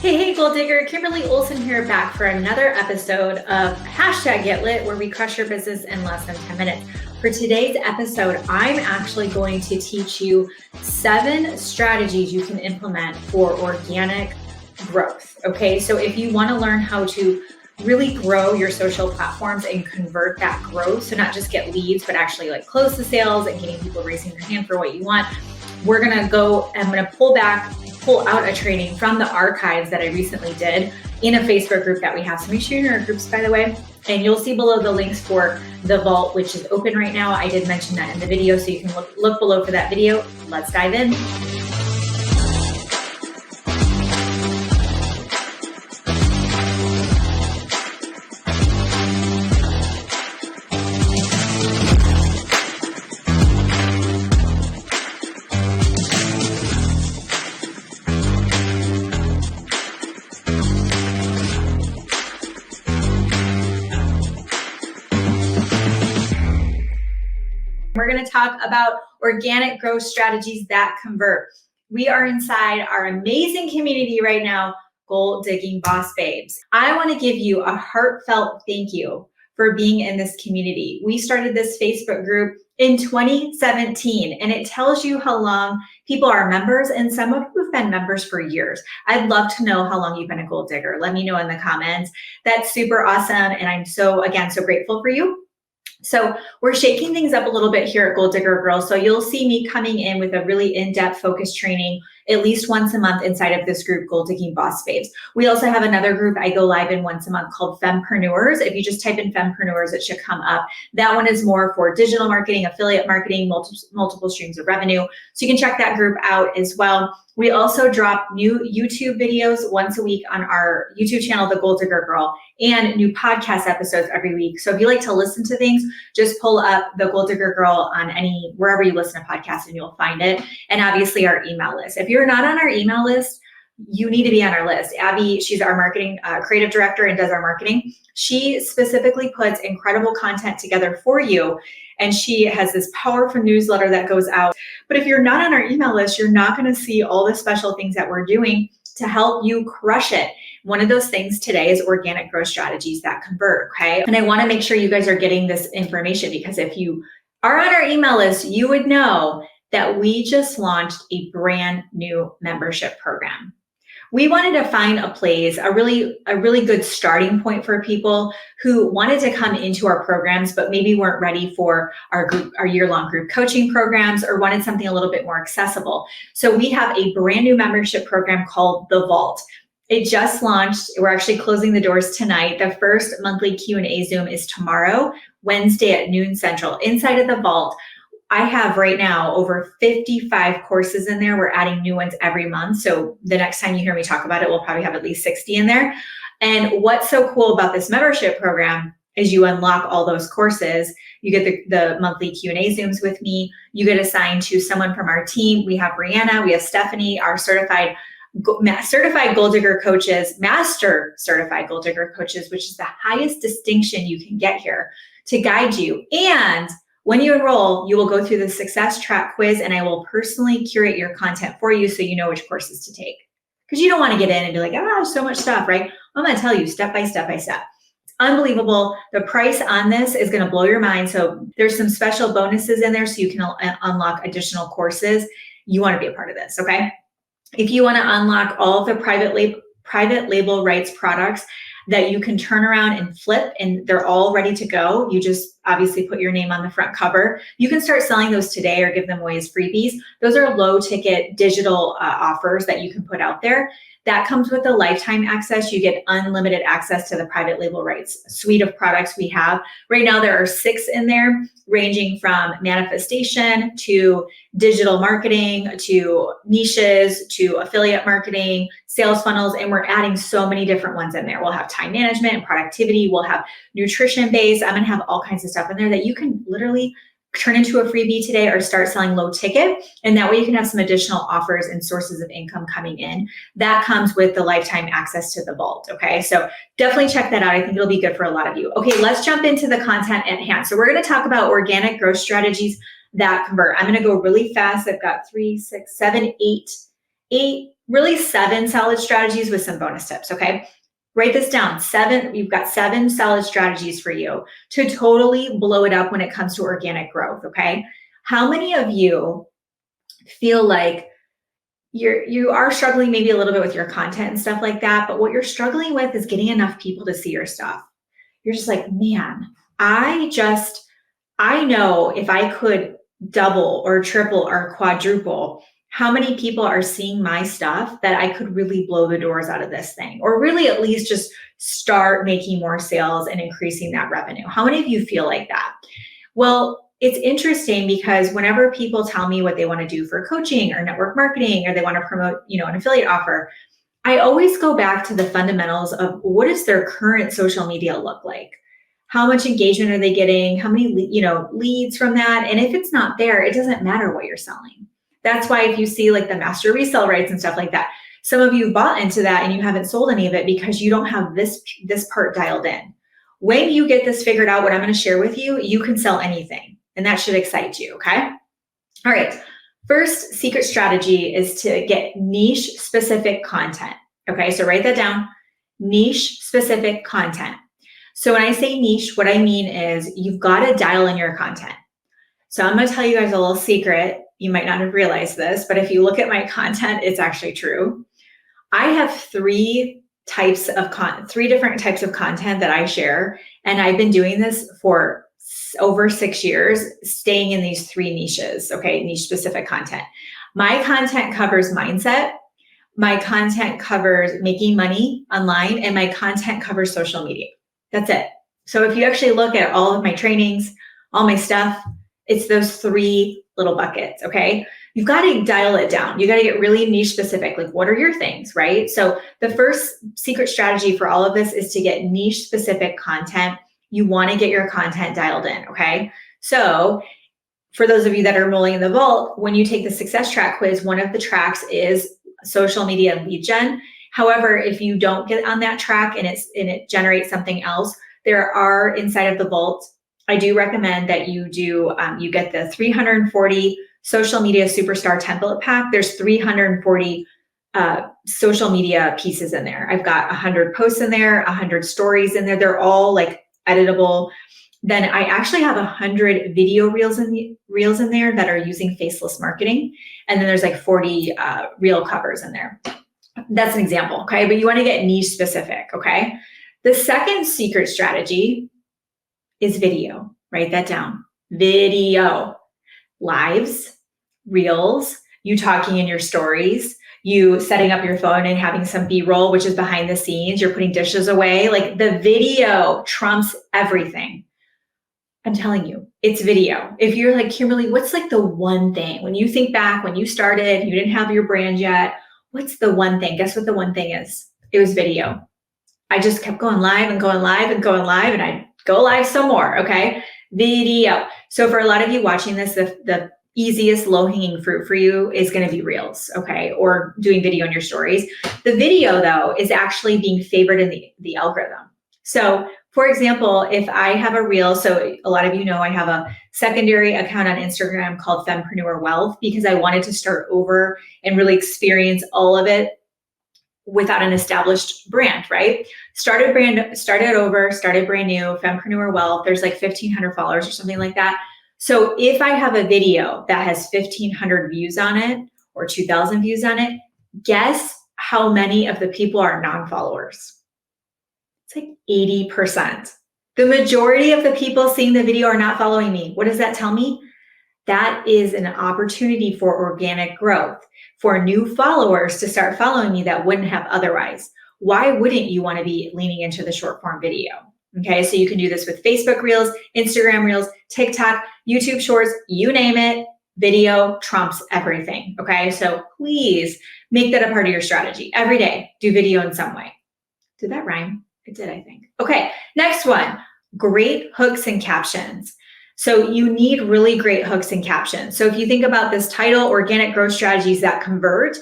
Hey, Gold Digger, Kimberly Olson here, back for another episode of #GetLit, where we crush your business in less than 10 minutes. For today's episode, I'm actually going to teach you 7 strategies you can implement for organic growth. Okay, so if you want to learn how to really grow your social platforms and convert that growth, so not just get leads, but actually like close the sales and getting people raising their hand for what you want, I'm going to pull out a training from the archives that I recently did in a Facebook group that we have. So make sure you're in our groups, by the way, and you'll see below the links for the vault, which is open right now. I did mention that in the video, so you can look below for that video. Let's dive in. We're going to talk about organic growth strategies that convert. We are inside our amazing community right now, Gold Digging Boss Babes. I want to give you a heartfelt thank you for being in this community. We started this Facebook group in 2017, and it tells you how long people are members, and some of you have been members for years. I'd love to know how long you've been a Gold Digger. Let me know in the comments. That's super awesome, and I'm so grateful for you. So we're shaking things up a little bit here at Gold Digger Girl. So you'll see me coming in with a really in-depth focused training at least once a month inside of this group, Gold Digging Boss Babes. We also have another group I go live in once a month called Fempreneurs. If you just type in Fempreneurs, it should come up. That one is more for digital marketing, affiliate marketing, multiple streams of revenue. So you can check that group out as well. We also drop new YouTube videos once a week on our YouTube channel, The Gold Digger Girl, and new podcast episodes every week. So if you like to listen to things, just pull up The Gold Digger Girl on wherever you listen to podcasts and you'll find it. And obviously our email list. If you're not on our email list, you need to be on our list. Abby, she's our marketing creative director and does our marketing. She specifically puts incredible content together for you. And she has this powerful newsletter that goes out. But if you're not on our email list, you're not going to see all the special things that we're doing to help you crush it. One of those things today is organic growth strategies that convert, okay? And I want to make sure you guys are getting this information, because if you are on our email list, you would know that we just launched a brand new membership program. We wanted to find a place, a really good starting point for people who wanted to come into our programs, but maybe weren't ready for our year-long group coaching programs, or wanted something a little bit more accessible. So we have a brand new membership program called The Vault. It just launched. We're actually closing the doors tonight. The first monthly Q&A Zoom is tomorrow, Wednesday at noon Central. Inside of The Vault, I have right now over 55 courses in there. We're adding new ones every month. So the next time you hear me talk about it, we'll probably have at least 60 in there. And what's so cool about this membership program is you unlock all those courses. You get the monthly Q&A Zooms with me. You get assigned to someone from our team. We have Brianna, we have Stephanie, our certified Gold Digger coaches, master certified Gold Digger coaches, which is the highest distinction you can get here, to guide you. And when you enroll, you will go through the success track quiz, and I will personally curate your content for you so you know which courses to take. Because you don't want to get in and be like, there's so much stuff, right? I'm going to tell you step by step by step. It's unbelievable. The price on this is going to blow your mind. So there's some special bonuses in there so you can unlock additional courses. You want to be a part of this, okay? If you want to unlock all of the private label rights products that you can turn around and flip, and they're all ready to go. You just obviously put your name on the front cover. You can start selling those today or give them away as freebies. Those are low ticket digital offers that you can put out there. That comes with a lifetime access. You get unlimited access to the private label rights suite of products we have. Right now, there are 6 in there, ranging from manifestation to digital marketing to niches to affiliate marketing, sales funnels, and we're adding so many different ones in there. We'll have time management and productivity. We'll have nutrition based. I'm going to have all kinds of stuff in there that you can literally turn into a freebie today or start selling low ticket. And that way you can have some additional offers and sources of income coming in. That comes with the lifetime access to the vault. Okay. So definitely check that out. I think it'll be good for a lot of you. Okay. Let's jump into the content at hand. So we're going to talk about organic growth strategies that convert. I'm going to go really fast. I've got 3, 6, 7, 8 really 7 solid strategies with some bonus tips, okay? Write this down. 7, you've got 7 solid strategies for you to totally blow it up when it comes to organic growth, okay? How many of you feel like you are struggling maybe a little bit with your content and stuff like that, but what you're struggling with is getting enough people to see your stuff? You're just like, man, I know if I could double or triple or quadruple how many people are seeing my stuff, that I could really blow the doors out of this thing, or really at least just start making more sales and increasing that revenue. How many of you feel like that? Well, it's interesting because whenever people tell me what they want to do for coaching or network marketing, or they want to promote, an affiliate offer, I always go back to the fundamentals of what does their current social media look like? How much engagement are they getting? How many, leads from that? And if it's not there, it doesn't matter what you're selling. That's why if you see like the master resale rights and stuff like that, some of you bought into that and you haven't sold any of it because you don't have this part dialed in. When you get this figured out, what I'm going to share with you, you can sell anything, and that should excite you, okay? All right. First secret strategy is to get niche specific content. Okay, so write that down. Niche specific content. So when I say niche, what I mean is you've got to dial in your content. So I'm going to tell you guys a little secret. You might not have realized this, but if you look at my content, it's actually true. I have three different types of content that I share, and I've been doing this for over 6 years, staying in these 3 niches, okay, niche specific content. My content covers mindset, my content covers making money online, and my content covers social media. That's it. So if you actually look at all of my trainings, all my stuff, it's those 3 little buckets, okay? You've got to dial it down. You got to get really niche specific. Like, what are your things, right? So the first secret strategy for all of this is to get niche specific content. You want to get your content dialed in, okay? So for those of you that are enrolling in the vault, when you take the success track quiz, one of the tracks is social media and lead gen. However, if you don't get on that track and it generates something else, there are inside of the vault, I do recommend that you get the 340 social media superstar template pack. There's 340 social media pieces in there. I've got 100 posts in there, 100 stories in there. They're all like editable. Then I actually have 100 video reels in there that are using faceless marketing. And then there's like 40 reel covers in there. That's an example, okay? But you want to get niche specific, okay? The second secret strategy is video. Write that down. Video. Lives, reels, you talking in your stories, you setting up your phone and having some B-roll, which is behind the scenes, you're putting dishes away. Like, the video trumps everything. I'm telling you, it's video. If you're like, Kimberly, what's like the one thing? When you think back, when you started, you didn't have your brand yet, what's the one thing? Guess what the one thing is? It was video. I just kept going live and going live and going live, and I'd go live some more, okay? Video. So for a lot of you watching this, the easiest low-hanging fruit for you is going to be reels, okay? Or doing video in your stories. The video, though, is actually being favored in the algorithm. So for example, if I have a reel, so a lot of you know I have a secondary account on Instagram called Fempreneur Wealth, because I wanted to start over and really experience all of it without an established brand, right? Started brand new, Fempreneur Wealth. There's like 1,500 followers or something like that. So if I have a video that has 1,500 views on it or 2,000 views on it, guess how many of the people are non-followers? It's like 80%. The majority of the people seeing the video are not following me. What does that tell me? That is an opportunity for organic growth, for new followers to start following me that wouldn't have otherwise. Why wouldn't you want to be leaning into the short form video? Okay, so you can do this with Facebook Reels, Instagram Reels, TikTok, YouTube Shorts, you name it. Video trumps everything, okay? So please make that a part of your strategy. Every day, do video in some way. Did that rhyme? It did, I think. Okay, next one, great hooks and captions. So you need really great hooks and captions. So if you think about this title, organic growth strategies that convert,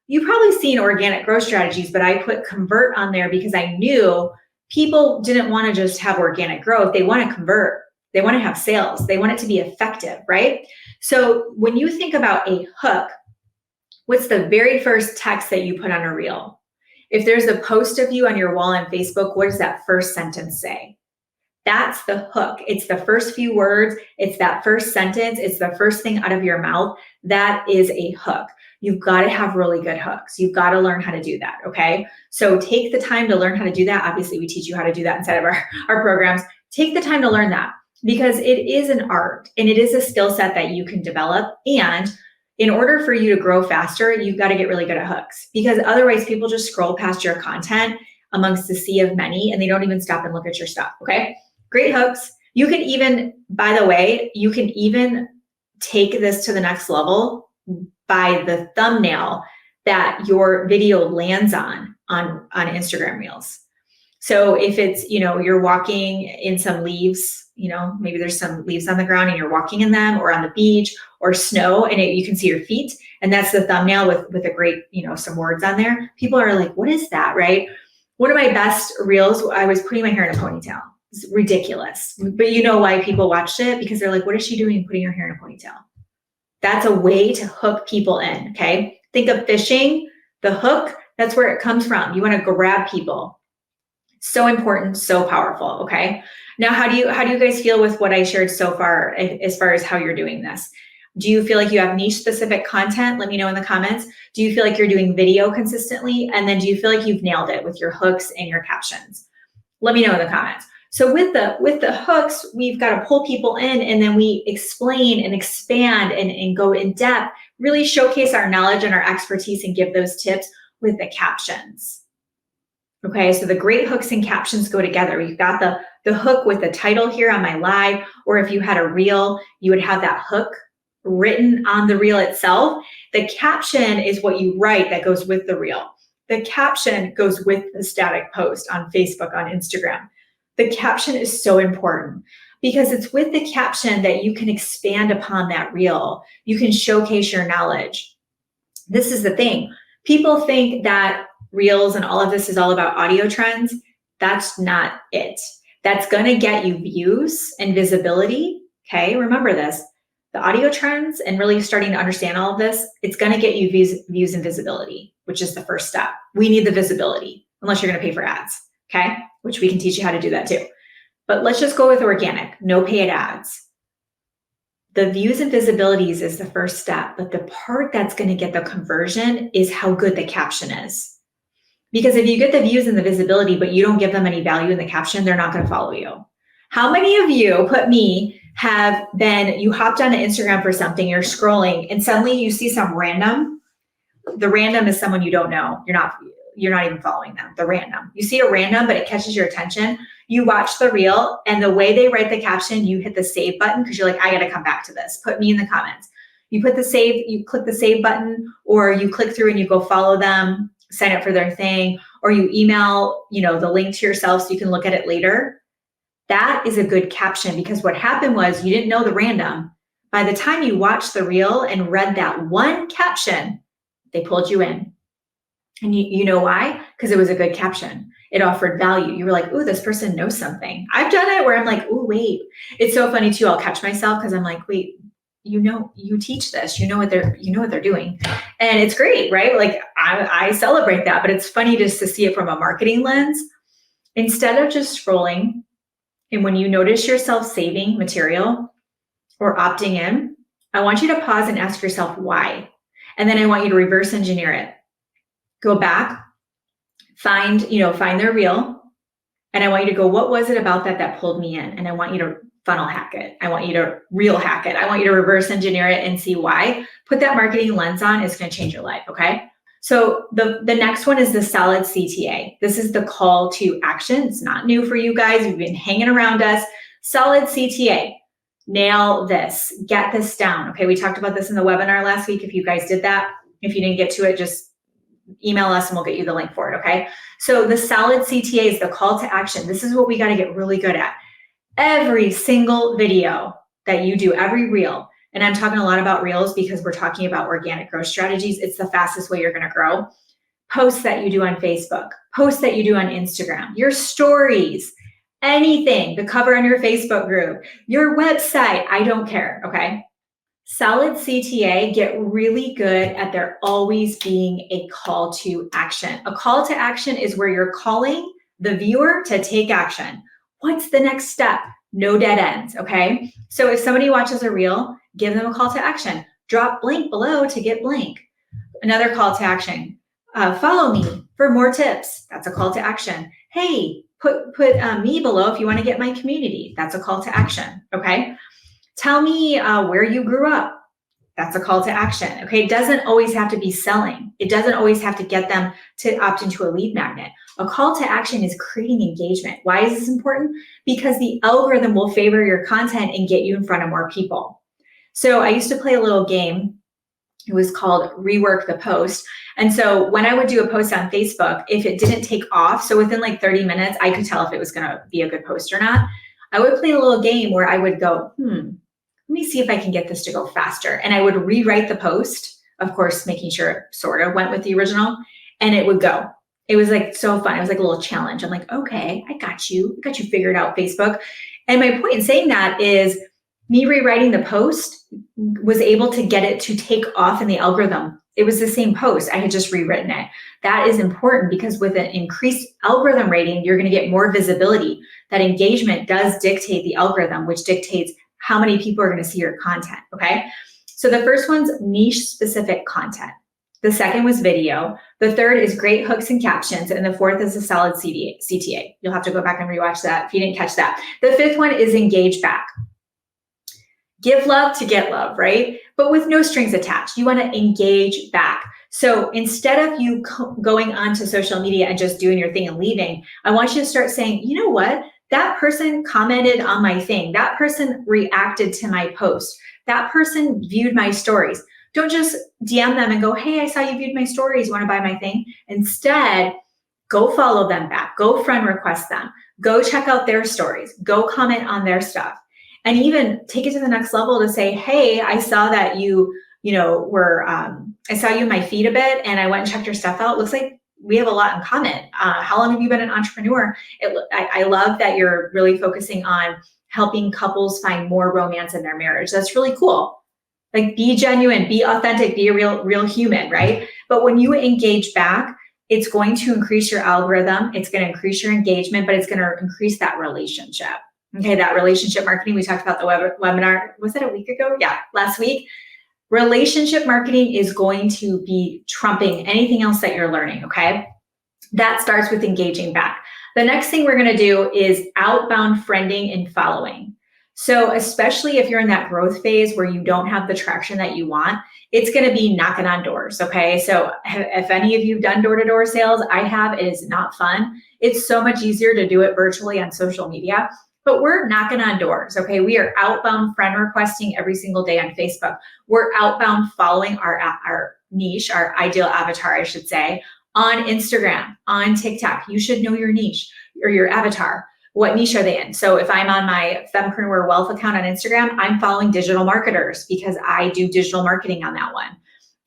you've probably seen organic growth strategies, but I put convert on there because I knew people didn't want to just have organic growth. They want to convert. They want to have sales. They want it to be effective, right? So when you think about a hook, What's the very first text that you put on a reel? If there's a post of you on your wall on Facebook, what does that first sentence say? That's the hook. It's the first few words. It's that first sentence. It's the first thing out of your mouth. That is a hook. You've got to have really good hooks. You've got to learn how to do that, okay? So take the time to learn how to do that. Obviously, we teach you how to do that inside of our programs. Take the time to learn that because it is an art and it is a skill set that you can develop. And in order for you to grow faster, you've got to get really good at hooks because otherwise people just scroll past your content amongst the sea of many and they don't even stop and look at your stuff, okay? Great hooks. You can even, by the way, you can even take this to the next level by the thumbnail that your video lands on Instagram Reels. So if it's, you're walking in some leaves, maybe there's some leaves on the ground and you're walking in them or on the beach or snow and you can see your feet and that's the thumbnail with a great, some words on there. People are like, what is that, right? One of my best Reels, I was putting my hair in a ponytail. It's ridiculous. But you know why people watched it? Because they're like, what is she doing putting her hair in a ponytail? That's a way to hook people in, okay? Think of fishing, the hook, that's where it comes from. You want to grab people. So important, so powerful, okay? Now, how do you guys feel with what I shared so far as far as how you're doing this? Do you feel like you have niche specific content? Let me know in the comments. Do you feel like you're doing video consistently? And then do you feel like you've nailed it with your hooks and your captions? Let me know in the comments. So with the hooks, we've got to pull people in and then we explain and expand and go in depth, really showcase our knowledge and our expertise and give those tips with the captions. Okay, so the great hooks and captions go together. You've got the hook with the title here on my live, or if you had a reel, you would have that hook written on the reel itself. The caption is what you write that goes with the reel. The caption goes with the static post on Facebook, on Instagram. The caption is so important because it's with the caption that you can expand upon that reel. You can showcase your knowledge. This is the thing. People think that Reels and all of this is all about audio trends. That's not it. That's going to get you views and visibility. Okay, remember this. The audio trends and really starting to understand all of this, it's going to get you views and visibility, which is the first step. We need the visibility, unless you're going to pay for ads, okay? Which we can teach you how to do that too. But let's just go with organic, no paid ads. The views and visibilities is the first step, but the part that's going to get the conversion is how good the caption is. Because if you get the views and the visibility, but you don't give them any value in the caption, they're not going to follow you. How many of you, you hopped onto Instagram for something, you're scrolling, and suddenly you see some random, the random is someone you don't know. You're not even following them, the random. You see a random, but it catches your attention. You watch the reel, and the way they write the caption, you hit the save button because you're like, I got to come back to this. Put me in the comments. You click the save button, or you click through and you go follow them, sign up for their thing, or you email, the link to yourself so you can look at it later. That is a good caption because what happened was you didn't know the random. By the time you watched the reel and read that one caption, they pulled you in. And you know why? Because it was a good caption. It offered value. You were like, ooh, this person knows something. I've done it where I'm like, ooh, wait. It's so funny too. I'll catch myself because I'm like, wait, you teach this, you know what they're doing. And it's great, right? Like I celebrate that, but it's funny just to see it from a marketing lens. Instead of just scrolling, and when you notice yourself saving material or opting in, I want you to pause and ask yourself why. And then I want you to reverse engineer it. Go back, find their reel, and I want you to go, what was it about that pulled me in? And I want you to funnel hack it. I want you to reel hack it. I want you to reverse engineer it and see why. Put that marketing lens on. It's going to change your life, okay? So the next one is the solid CTA. This is the call to action. It's not new for you guys. You've been hanging around us. Solid CTA. Nail this. Get this down, okay? We talked about this in the webinar last week. If you guys did that, if you didn't get to it, just email us and we'll get you the link for it, okay? So the solid CTA is the call to action. This is what we got to get really good at. Every single video that you do, every reel, and I'm talking a lot about reels because we're talking about organic growth strategies. It's the fastest way you're going to grow. Posts that you do on Facebook, posts that you do on Instagram, your stories, anything, the cover on your Facebook group, your website, I don't care, okay? Solid CTA get really good at there always being a call to action. A call to action is where you're calling the viewer to take action. What's the next step? No dead ends, okay? So if somebody watches a reel, give them a call to action. Drop blank below to get blank. Another call to action. Follow me for more tips. That's a call to action. Hey, put me below if you want to get my community. That's a call to action, okay? Tell me where you grew up. That's a call to action, okay? It doesn't always have to be selling. It doesn't always have to get them to opt into a lead magnet. A call to action is creating engagement. Why is this important? Because the algorithm will favor your content and get you in front of more people. So I used to play a little game. It was called Rework the Post. And so when I would do a post on Facebook, if it didn't take off, so within like 30 minutes, I could tell if it was gonna be a good post or not. I would play a little game where I would go, let me see if I can get this to go faster. And I would rewrite the post, of course, making sure it sort of went with the original, and it would go. It was like so fun. It was like a little challenge. I'm like, okay, I got you figured out, Facebook. And my point in saying that is me rewriting the post was able to get it to take off in the algorithm. It was the same post. I had just rewritten it. That is important because with an increased algorithm rating, you're going to get more visibility. That engagement does dictate the algorithm, which dictates how many people are going to see your content, okay? So the first one's niche-specific content. The second was video. The third is great hooks and captions. And the fourth is a solid CTA. You'll have to go back and rewatch that if you didn't catch that. The fifth one is engage back. Give love to get love, right? But with no strings attached. You want to engage back. So instead of you going onto social media and just doing your thing and leaving, I want you to start saying, you know what? That person commented on my thing. That person reacted to my post. That person viewed my stories. Don't just DM them and go, hey, I saw you viewed my stories. You want to buy my thing? Instead, go follow them back. Go friend request them. Go check out their stories. Go comment on their stuff. And even take it to the next level to say, hey, I saw that you were, I saw you in my feed a bit and I went and checked your stuff out. It looks like we have a lot in common. How long have you been an entrepreneur? I love that you're really focusing on helping couples find more romance in their marriage. That's really cool. Like, be genuine, be authentic, be a real human, right? But when you engage back, it's going to increase your algorithm. It's going to increase your engagement, but it's going to increase that relationship. Okay, that relationship marketing, we talked about the webinar, was it a week ago? Yeah, last week. Relationship marketing is going to be trumping anything else that you're learning, okay? That starts with engaging back. The next thing we're gonna do is outbound friending and following. So especially if you're in that growth phase where you don't have the traction that you want, it's gonna be knocking on doors, okay? So if any of you have done door-to-door sales, I have, it is not fun. It's so much easier to do it virtually on social media. But we're knocking on doors, okay? We are outbound friend requesting every single day on Facebook. We're outbound following our niche, our ideal avatar, I should say, on Instagram, on TikTok. You should know your niche or your avatar. What niche are they in? So if I'm on my Fempreneur Wealth account on Instagram, I'm following digital marketers because I do digital marketing on that one.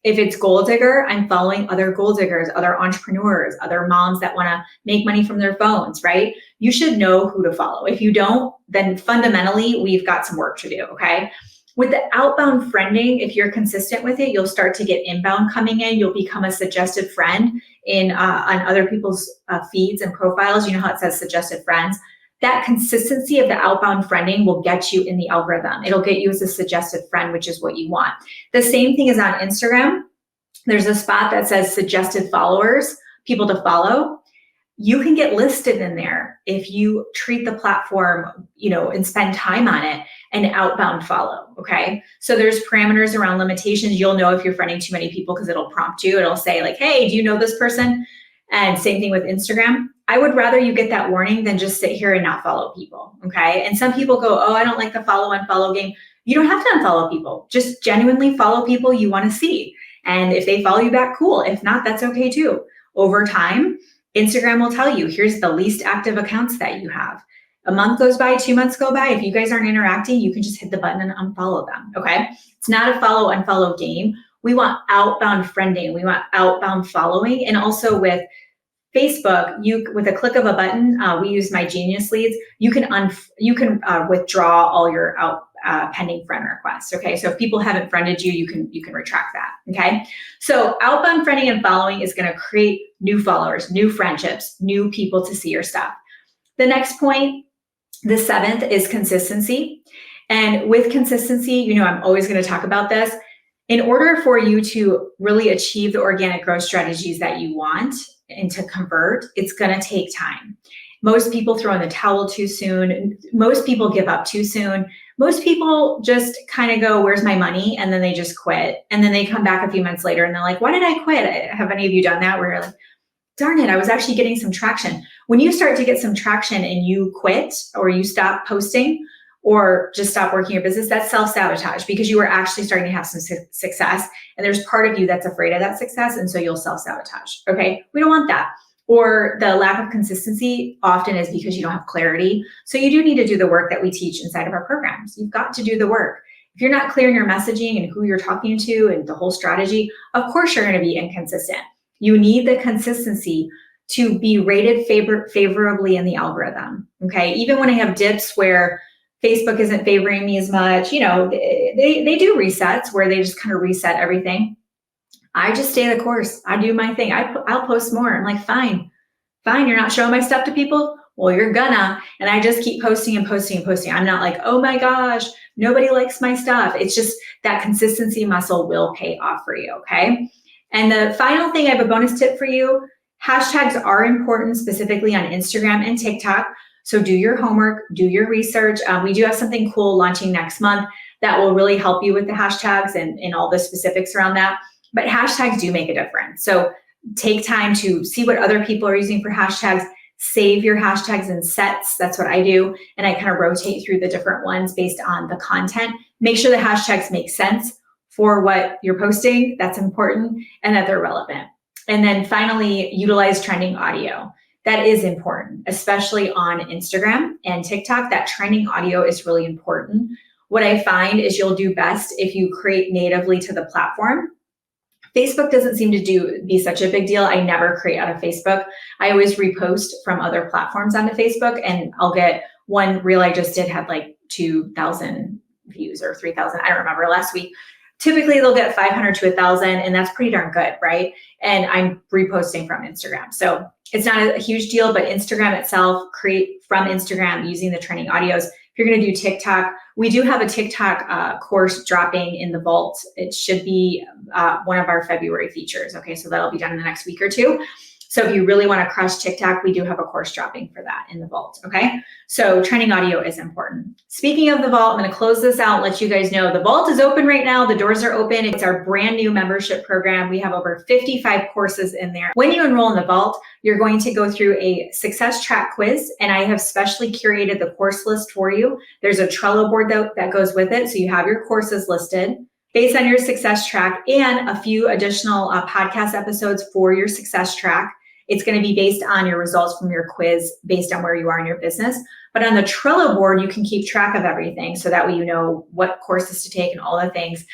If it's goal digger, I'm following other goal diggers, other entrepreneurs, other moms that want to make money from their phones, right? You should know who to follow. If you don't, then fundamentally, we've got some work to do, okay? With the outbound friending, if you're consistent with it, you'll start to get inbound coming in. You'll become a suggested friend on other people's feeds and profiles. You know how it says suggested friends? That consistency of the outbound friending will get you in the algorithm. It'll get you as a suggested friend, which is what you want. The same thing is on Instagram. There's a spot that says suggested followers, people to follow. You can get listed in there if you treat the platform, and spend time on it and outbound follow, okay? So there's parameters around limitations. You'll know if you're friending too many people because it'll prompt you. It'll say like, hey, do you know this person? And same thing with Instagram. I would rather you get that warning than just sit here and not follow people, okay? And some people go, oh, I don't like the follow-unfollow game. You don't have to unfollow people. Just genuinely follow people you want to see. And if they follow you back, cool. If not, that's okay too. Over time, Instagram will tell you, here's the least active accounts that you have. A month goes by, 2 months go by. If you guys aren't interacting, you can just hit the button and unfollow them, okay? It's not a follow-unfollow game. We want outbound friending. We want outbound following. And also with Facebook, with a click of a button, we use My Genius Leads. You can withdraw all your pending friend requests. Okay, so if people haven't friended you, you can retract that. Okay, so outbound friending and following is going to create new followers, new friendships, new people to see your stuff. The next point, the seventh, is consistency. And with consistency, I'm always going to talk about this. In order for you to really achieve the organic growth strategies that you want and to convert, it's going to take time. Most people throw in the towel too soon. Most people give up too soon. Most people just kind of go, where's my money? And then they just quit. And then they come back a few months later and they're like, why did I quit? Have any of you done that where you're like, darn it, I was actually getting some traction. When you start to get some traction and you quit or you stop posting or just stop working your business, that's self-sabotage because you are actually starting to have some success. And there's part of you that's afraid of that success. And so you'll self-sabotage. Okay, we don't want that. Or the lack of consistency often is because you don't have clarity. So you do need to do the work that we teach inside of our programs. You've got to do the work. If you're not clear in your messaging and who you're talking to and the whole strategy, of course you're going to be inconsistent. You need the consistency to be rated favorably in the algorithm. Okay, even when I have dips where Facebook isn't favoring me as much, they do resets where they just kind of reset everything. I just stay the course. I do my thing. I'll post more. I'm like, fine. You're not showing my stuff to people? Well, you're gonna. And I just keep posting and posting and posting. I'm not like, oh my gosh, nobody likes my stuff. It's just that consistency muscle will pay off for you, okay? And the final thing, I have a bonus tip for you. Hashtags are important, specifically on Instagram and TikTok. So do your homework, do your research. We do have something cool launching next month that will really help you with the hashtags and all the specifics around that. But hashtags do make a difference. So take time to see what other people are using for hashtags, save your hashtags in sets. That's what I do. And I kind of rotate through the different ones based on the content. Make sure the hashtags make sense for what you're posting. That's important, and that they're relevant. And then finally, utilize trending audio. That is important, especially on Instagram and TikTok. That trending audio is really important. What I find is you'll do best if you create natively to the platform. Facebook doesn't seem to be such a big deal. I never create out of Facebook. I always repost from other platforms onto Facebook, and I'll get one reel I just did had like 2,000 views or 3,000. I don't remember last week. Typically they'll get 500 to 1,000, and that's pretty darn good, right? And I'm reposting from Instagram. So it's not a huge deal, but Instagram itself, create from Instagram using the trending audios. If you're going to do TikTok, we do have a TikTok course dropping in the vault. It should be one of our February features. Okay, so that'll be done in the next week or two. So if you really want to crush TikTok, we do have a course dropping for that in the vault. Okay, so trending audio is important. Speaking of the vault, I'm going to close this out and let you guys know the vault is open right now. The doors are open. It's our brand new membership program. We have over 55 courses in there. When you enroll in the vault, you're going to go through a success track quiz, and I have specially curated the course list for you. There's a Trello board that goes with it, so you have your courses listed based on your success track and a few additional podcast episodes for your success track. It's going to be based on your results from your quiz based on where you are in your business. But on the Trello board, you can keep track of everything so that way you know what courses to take and all the things.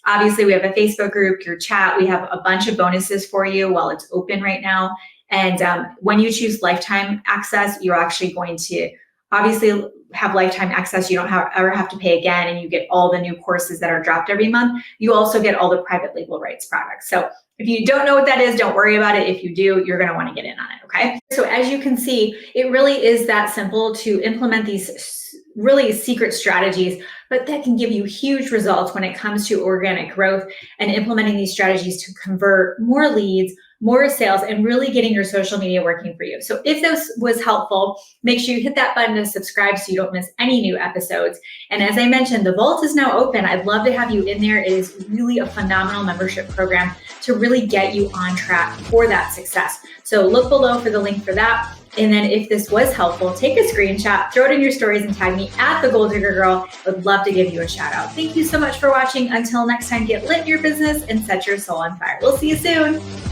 Obviously, we have a Facebook group, your chat. We have a bunch of bonuses for you while it's open right now. And when you choose lifetime access, you're actually going to obviously have lifetime access. You don't ever have to pay again, and you get all the new courses that are dropped every month. You also get all the private legal rights products. So if you don't know what that is, don't worry about it. If you do, you're going to want to get in on it, okay? So as you can see, it really is that simple to implement these really secret strategies, but that can give you huge results when it comes to organic growth and implementing these strategies to convert more leads, more sales, and really getting your social media working for you. So if this was helpful, make sure you hit that button to subscribe so you don't miss any new episodes. And as I mentioned, the vault is now open. I'd love to have you in there. It is really a phenomenal membership program to really get you on track for that success. So look below for the link for that. And then if this was helpful, take a screenshot, throw it in your stories, and tag me at the Goal Digger Girl. I would love to give you a shout out. Thank you so much for watching. Until next time, get lit in your business and set your soul on fire. We'll see you soon.